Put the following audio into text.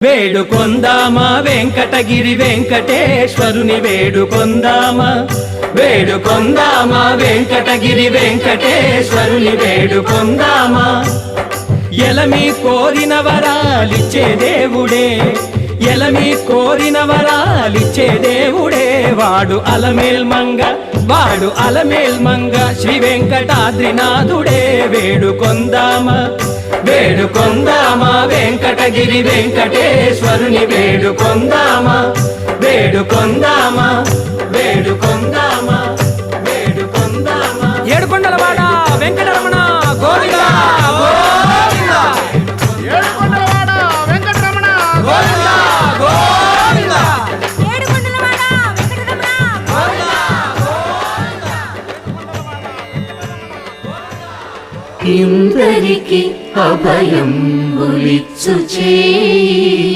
వేడుకొందామా వెంకటగిరి వెంకటేశ్వరుని వేడుకొందామా వేడుకొందామా వెంకటగిరి వెంకటేశ్వరుని వేడుకొందామా ఎలమి కోరిన వరాలిచ్చే దేవుడే ఎలమి కోరిన వరాలిచ్చే దేవుడే వాడు అలమేల్ మంగ శ్రీ వెంకటాద్రినాథుడే వేడుకొందామా వేడుకొందామా వెంకటగిరి వెంకటేశ్వరుని వేడుకొందామా వేడుకొందామా వేడుకొందామా వేడుకొందామా ఏడుకొండలవాడ వెంకటరమణ గోవిందా గోవిందా ఏడుకొండలవాడ వెంకటరమణ గోవిందా గోవిందా ఏడుకొండలవాడ వెంకటరమణ ఇందరికి అభయం బులిచ్చు చేయి